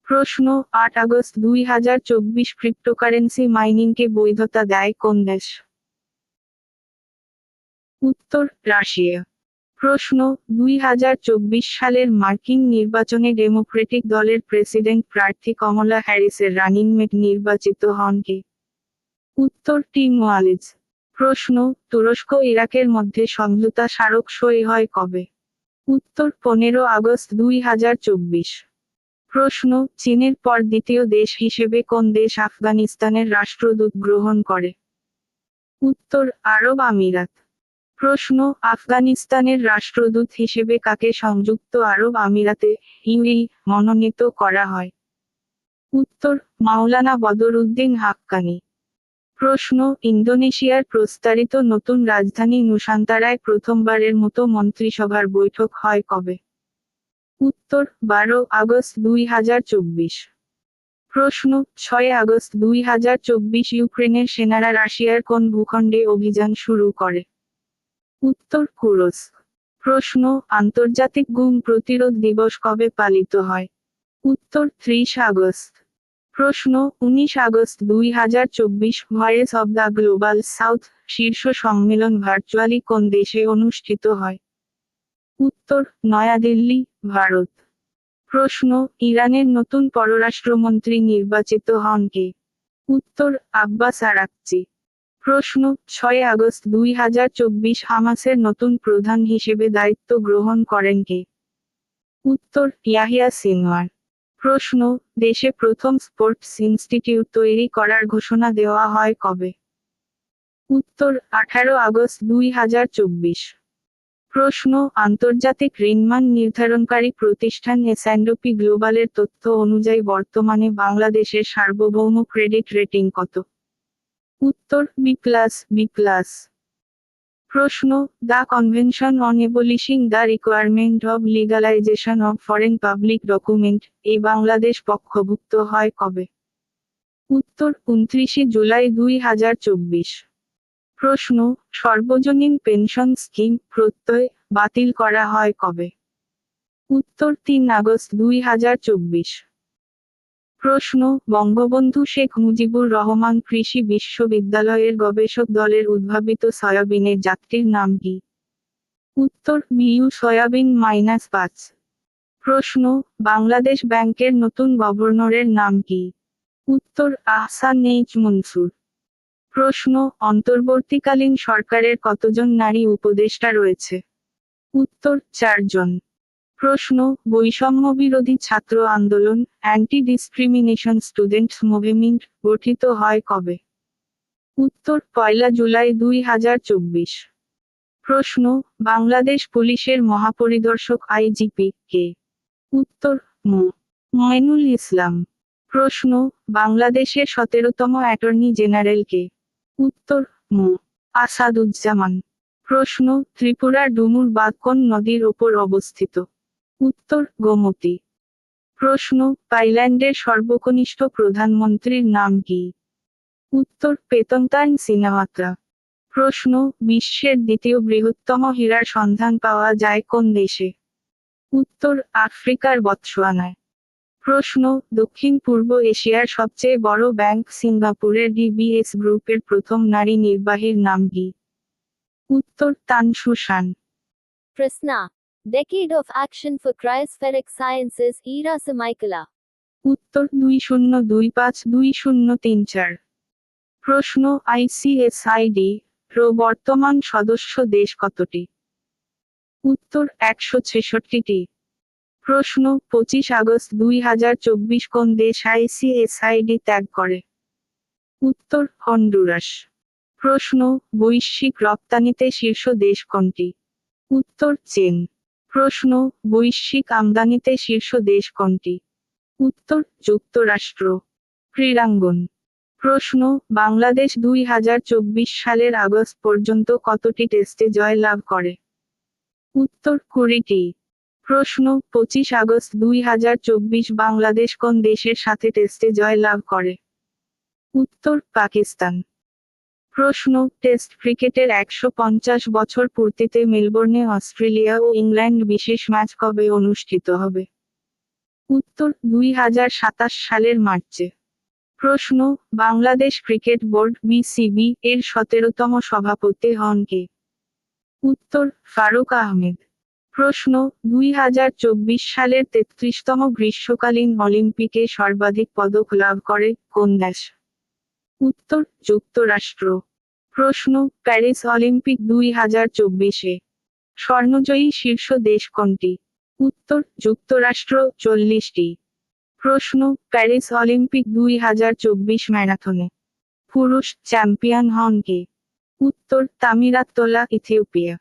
প্রশ্ন, 8 August 2024 cryptocurrency মাইনিংকে বৈধতা দেয় কোন দেশ? উত্তর, রাশিয়া। প্রশ্ন, 2024 সালের মার্কিন নির্বাচনে ডেমোক্রেটিক দলের প্রেসিডেন্ট প্রার্থী কমলা হ্যারিসের রানিং মেট নির্বাচিত হন কে? উত্তর, টিম ওয়ালেজ। প্রশ্ন, তুরস্ক ইরাকের মধ্যে সমঝোতা স্মারক সই হয় কবে? উত্তর, 15 আগস্ট 2024। প্রশ্ন, চীনের পর দ্বিতীয় দেশ হিসেবে কোন দেশ আফগানিস্তানের রাষ্ট্রদূত গ্রহণ করে? উত্তর, আরব আমিরাত। প্রশ্ন, আফগানিস্তানের রাষ্ট্রদূত হিসেবে কাকে সংযুক্ত আরব আমিরাতে ইউএই মনোনীত করা হয়? উত্তর, মাওলানা বদরউদ্দিন হাক্কানি। প্রশ্ন, ইন্দোনেশিয়ার প্রস্তারিত নতুন রাজধানী নুসান্তারায় প্রথমবারের মতো মন্ত্রিসভার বৈঠক হয় কবে? উত্তর, 12 আগস্ট 2024। প্রশ্ন, 6 আগস্ট 2024 ইউক্রেনের সেনারা রাশিয়ার কোন ভূখণ্ডে অভিযান শুরু করে? উত্তর, কুরস্ক। প্রশ্ন, আন্তর্জাতিক গুম প্রতিরোধ দিবস কবে পালিত হয়? উত্তর, 30 আগস্ট। প্রশ্ন, 19 August 2024 voice of the global south শীর্ষ সম্মেলন ভার্চুয়ালি কোন দেশে অনুষ্ঠিত হয়? উত্তর, নয়াদিল্লি, ভারত। প্রশ্ন, ইরানের নতুন পররাষ্ট্রমন্ত্রী নির্বাচিত হন কে? উত্তর, আব্বাস আরাকচি। প্রশ্ন, 6 আগস্ট 2024 হামাসের নতুন প্রধান হিসেবে দায়িত্ব গ্রহণ করেন কে? উত্তর, ইয়াহিয়া সিনওয়ার। প্রশ্ন, দেশে প্রথম স্পোর্টস ইনস্টিটিউট তৈরি করার ঘোষণা দেওয়া হয় কবে? উত্তর, 18 আগস্ট 2024। প্রশ্ন, আন্তর্জাতিক ঋণমান নির্ধারণকারী প্রতিষ্ঠান এস&পি গ্লোবালের তথ্য অনুযায়ী বর্তমানে বাংলাদেশের সার্বভৌম ক্রেডিট রেটিং কত? উত্তর, বি+। প্রশ্ন, the convention on abolishing the requirement of legalization of foreign public document এ বাংলাদেশ পক্ষভুক্ত হয় কবে? উত্তর, 29 জুলাই 2024। প্রশ্ন, সর্বজনীন পেনশন স্কিম প্রত্যয় বাতিল করা হয় কবে? উত্তর, 3 আগস্ট 2024। প্রশ্ন, বঙ্গবন্ধু শেখ মুজিবুর রহমান কৃষি বিশ্ববিদ্যালয়ের গবেষক দলের উদ্ভাবিত সয়াবিনের জাতটির নাম কি? উত্তর, বিইউ সয়াবিন-5। প্রশ্ন, বাংলাদেশ ব্যাংকের নতুন গভর্নরের নাম কি? উত্তর, আহসান এইচ মনসুর। প্রশ্ন, অন্তর্বর্তীকালীন সরকারের কতজন নারী উপদেষ্টা রয়েছে? উত্তর, 4 জন। প্রশ্ন, বৈষম্য বিরোধী ছাত্র আন্দোলন অ্যান্টি ডিসক্রিমিনেশন স্টুডেন্টস মুভমেন্ট গঠিত হয় কবে? উত্তর, 1 জুলাই 2024। প্রশ্ন, বাংলাদেশ পুলিশের মহাপরিদর্শক আইজিপি কে? উত্তর, মইনুল ইসলাম। প্রশ্ন, বাংলাদেশের 17তম অ্যাটর্নি জেনারেল কে? উত্তর, আসাদুজ্জামান। প্রশ্ন, ত্রিপুরার ডুমুর বাঁধ কোন নদীর ওপর অবস্থিত? উত্তর, গোমতী। প্রশ্ন, থাইল্যান্ডের সর্বকনিষ্ঠ প্রধানমন্ত্রীর নাম কি? উত্তর, পেতনতান সিনাওয়াত্রা। প্রশ্ন, বিশ্বের দ্বিতীয় বৃহত্তম হীরার সন্ধান পাওয়া যায় কোন দেশে? উত্তর, আফ্রিকার বতসোয়ানায়। প্রশ্ন, দক্ষিণ পূর্ব এশিয়ার সবচেয়ে বড় ব্যাংক সিঙ্গাপুরের ডিবিএস গ্রুপের প্রথম নারী নির্বাহীর নাম কি? উত্তর, তান সু শান। প্রশ্ন, Decade of Action for Cryospheric Sciences Era Semicola. উত্তর, 2025-2034। প্রশ্ন, আইসিএসআইডি বর্তমান সদস্য দেশ কতটি? উত্তর, 166টি। প্রশ্ন, 25 আগস্ট 2024 কোন দেশ আইসিএসআইডি ত্যাগ করে? উত্তর, হন্ডুরাস। প্রশ্ন, বৈশ্বিক রপ্তানিতে শীর্ষ দেশ কোনটি? উত্তর, চীন। প্রশ্ন, বৈশ্বিক আমদানিতে শীর্ষ দেশ কোনটি? উত্তর, যুক্তরাষ্ট্র। ক্রীড়াঙ্গন। প্রশ্ন, বাংলাদেশ 2024 সালের আগস্ট পর্যন্ত কতটি টেস্টে জয় লাভ করে? উত্তর, 20টি। প্রশ্ন, 25 আগস্ট 2024 বাংলাদেশ কোন দেশের সাথে টেস্টে জয় লাভ করে? উত্তর, পাকিস্তান। প্রশ্ন, টেস্ট ক্রিকেটের 150 বছর পূর্তিতে মেলবোর্নে অস্ট্রেলিয়া ও ইংল্যান্ড বিশেষ ম্যাচ কবে অনুষ্ঠিত হবে? উত্তর 2027 সালের মার্চে। প্রশ্ন, বাংলাদেশ ক্রিকেট বোর্ড বিসিবি এর 17তম সভাপতি হন কে? উত্তর ফারুক আহমেদ। প্রশ্ন, 2024 সালের 33তম গ্রীষ্মকালীন অলিম্পিকে সর্বাধিক পদক লাভ করে কোন দেশ? উত্তর যুক্তরাষ্ট্র। প্রশ্ন, প্যারিস অলিম্পিক 2024-এ স্বর্ণজয়ী শীর্ষ দেশ কোনটি? উত্তর যুক্তরাষ্ট্র 40টি। প্রশ্ন, প্যারিস অলিম্পিক 2024 ম্যারাথনে পুরুষ চ্যাম্পিয়ন হন কে? উত্তর তামিরাত্তোলা ইথিওপিয়া।